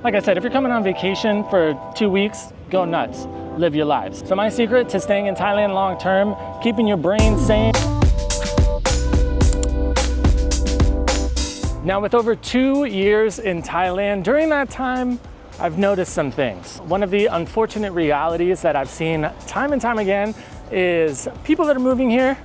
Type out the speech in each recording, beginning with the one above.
Like I said, if you're coming on vacation for 2 weeks, go nuts, live your lives. So my secret to staying in Thailand long term, keeping your brain sane. Now with over 2 years in Thailand, during that time, I've noticed some things. One of the unfortunate realities that I've seen time and time again is people that are moving here,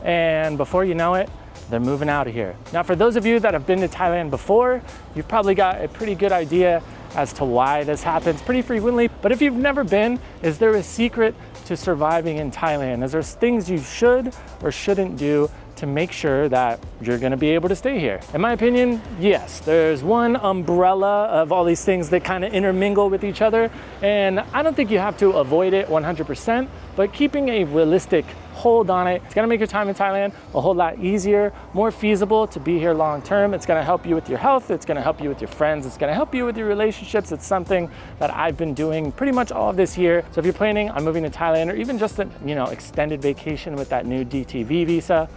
and before you know it, they're moving out of here. Now, for those of you that have been to Thailand before, you've probably got a pretty good idea as to why this happens pretty frequently. But if you've never been, is there a secret to surviving in Thailand? Is there things you should or shouldn't do to make sure that you're gonna be able to stay here? In my opinion, yes. There's one umbrella of all these things that kind of intermingle with each other, and I don't think you have to avoid it 100%, but keeping a realistic hold on it, it's gonna make your time in Thailand a whole lot easier, more feasible to be here long term. It's gonna help you with your health, it's gonna help you with your friends, it's gonna help you with your relationships. It's something that I've been doing pretty much all of this year. So if you're planning on moving to Thailand or even just an extended vacation with that new DTV visa,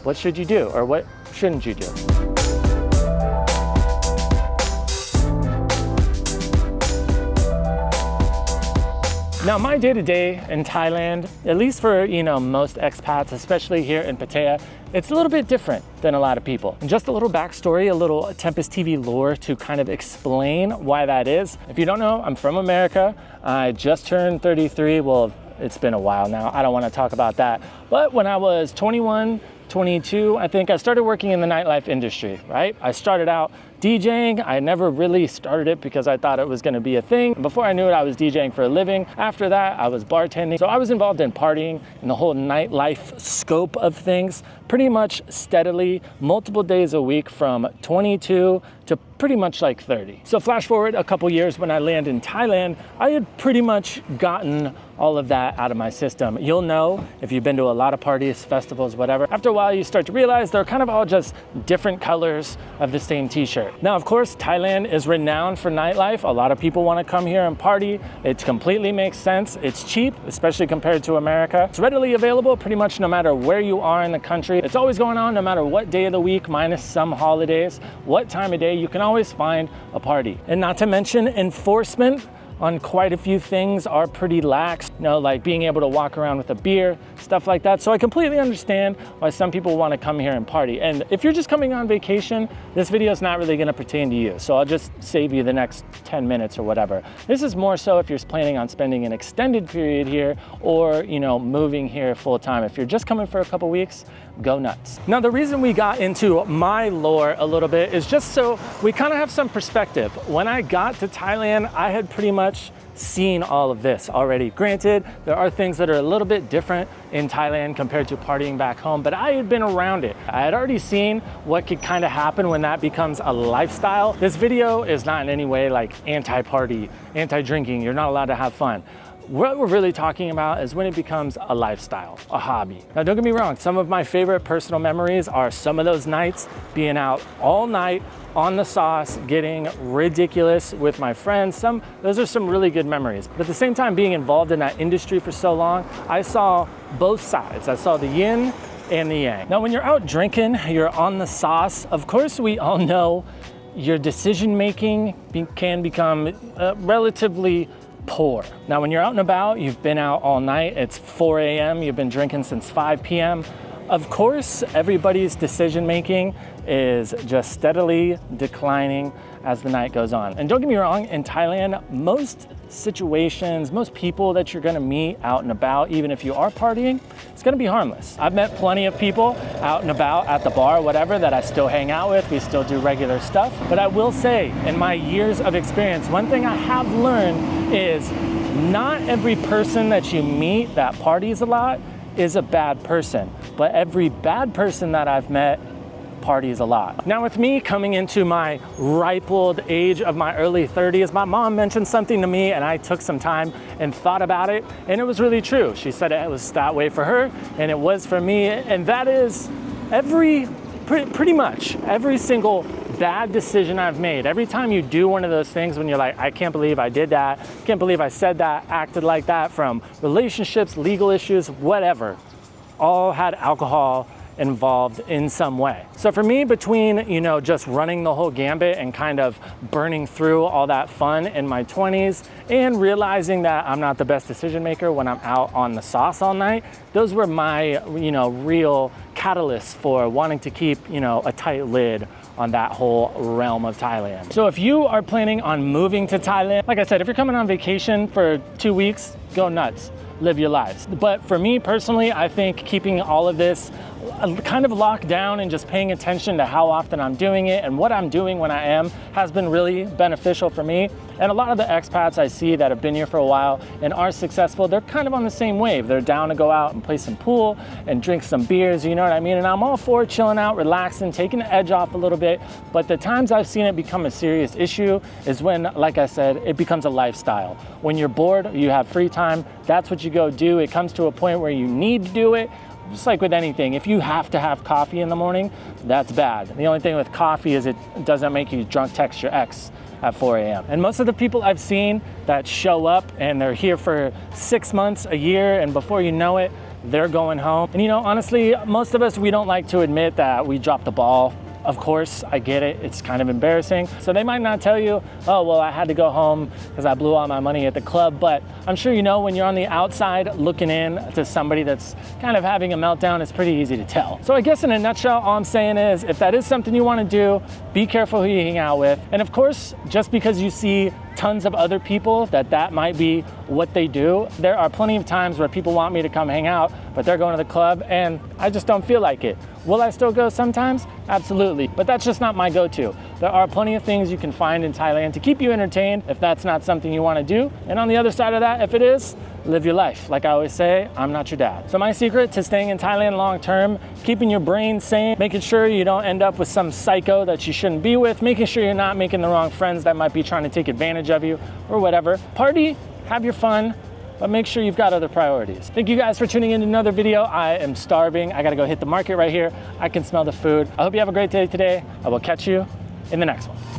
what should you do or what shouldn't you do? Now, my day-to-day in Thailand, at least for most expats, especially here in Pattaya, it's a little bit different than a lot of people. And just a little backstory, a little Tempus TV lore to kind of explain why that is. If you don't know, I'm from America. I just turned 33. Well, it's been a while now. I don't want to talk about that. But when I was 21, 22, I think I started working in the nightlife industry, right? I started out DJing. I never really started it because I thought it was gonna be a thing. Before I knew it, I was DJing for a living. After that, I was bartending. So I was involved in partying and the whole nightlife scope of things pretty much steadily, multiple days a week from 22 to pretty much like 30. So flash forward a couple years when I landed in Thailand, I had pretty much gotten all of that out of my system. You'll know if you've been to a lot of parties, festivals, whatever. After a while, you start to realize they're kind of all just different colors of the same t-shirt. Now, of course, Thailand is renowned for nightlife. A lot of people want to come here and party. It completely makes sense. It's cheap, especially compared to America. It's readily available pretty much no matter where you are in the country. It's always going on no matter what day of the week, minus some holidays. What time of day, you can always find a party. And not to mention enforcement on quite a few things are pretty lax, like being able to walk around with a beer, stuff like that. So I completely understand why some people want to come here and party. And if you're just coming on vacation, this video is not really going to pertain to you. So I'll just save you the next 10 minutes or whatever. This is more so if you're planning on spending an extended period here or, moving here full time. If you're just coming for a couple weeks, go nuts. Now, the reason we got into my lore a little bit is just so we kind of have some perspective. When I got to Thailand, I had pretty much seen all of this already. Granted, there are things that are a little bit different in Thailand compared to partying back home, but I had been around it. I had already seen what could kind of happen when that becomes a lifestyle. This video is not in any way like anti-party, anti-drinking. You're not allowed to have fun. What we're really talking about is when it becomes a lifestyle, a hobby. Now, don't get me wrong, some of my favorite personal memories are some of those nights being out all night on the sauce, getting ridiculous with my friends. Those are some really good memories. But at the same time, being involved in that industry for so long, I saw both sides. I saw the yin and the yang. Now, when you're out drinking, you're on the sauce. Of course, we all know your decision-making can become relatively poor. Now, when you're out and about, you've been out all night, it's 4 a.m., you've been drinking since 5 p.m. Of course, everybody's decision-making is just steadily declining as the night goes on. And don't get me wrong, in Thailand, most situations, most people that you're gonna meet out and about, even if you are partying, it's gonna be harmless. I've met plenty of people out and about at the bar, whatever, that I still hang out with. We still do regular stuff. But I will say, in my years of experience, one thing I have learned is not every person that you meet that parties a lot is a bad person, but every bad person that I've met parties a lot. Now, with me coming into my ripe old age of my early 30s, my mom mentioned something to me and I took some time and thought about it, and it was really true. She said it was that way for her and it was for me, and that is pretty much every single bad decision I've made. Every time you do one of those things when you're like, I can't believe I did that, can't believe I said that, acted like that, from relationships, legal issues, whatever, all had alcohol involved in some way. So for me, between, you know, just running the whole gambit and kind of burning through all that fun in my 20s and realizing that I'm not the best decision maker when I'm out on the sauce all night, those were my, you know, real catalysts for wanting to keep, you know, a tight lid on that whole realm of Thailand. So if you are planning on moving to Thailand, like I said, if you're coming on vacation for 2 weeks, go nuts, live your lives. But for me personally, I think keeping all of this kind of locked down and just paying attention to how often I'm doing it and what I'm doing when I am has been really beneficial for me. And a lot of the expats I see that have been here for a while and are successful, they're kind of on the same wave. They're down to go out and play some pool and drink some beers, you know what I mean? And I'm all for chilling out, relaxing, taking the edge off a little bit. But the times I've seen it become a serious issue is when, like I said, it becomes a lifestyle. When you're bored, you have free time, that's what you go do. It comes to a point where you need to do it. Just like with anything, if you have to have coffee in the morning, that's bad. The only thing with coffee is it doesn't make you drunk text your ex at 4 a.m. And most of the people I've seen that show up and they're here for 6 months, a year, and before you know it, they're going home. And you know, honestly, most of us, we don't like to admit that we dropped the ball. Of course, I get it, it's kind of embarrassing. So they might not tell you, oh, well, I had to go home because I blew all my money at the club. But I'm sure you know when you're on the outside looking in to somebody that's kind of having a meltdown, it's pretty easy to tell. So I guess in a nutshell, all I'm saying is if that is something you want to do, be careful who you hang out with. And of course, just because you see tons of other people that might be what they do, there are plenty of times where people want me to come hang out, but they're going to the club and I just don't feel like it. Will I still go sometimes? Absolutely, but that's just not my go-to. There are plenty of things you can find in Thailand to keep you entertained if that's not something you want to do. And on the other side of that, if it is, live your life. Like I always say, I'm not your dad. So my secret to staying in Thailand long-term, keeping your brain sane, making sure you don't end up with some psycho that you shouldn't be with, making sure you're not making the wrong friends that might be trying to take advantage of you or whatever. Party, have your fun, but make sure you've got other priorities. Thank you guys for tuning in to another video. I am starving. I gotta go hit the market right here. I can smell the food. I hope you have a great day today. I will catch you in the next one.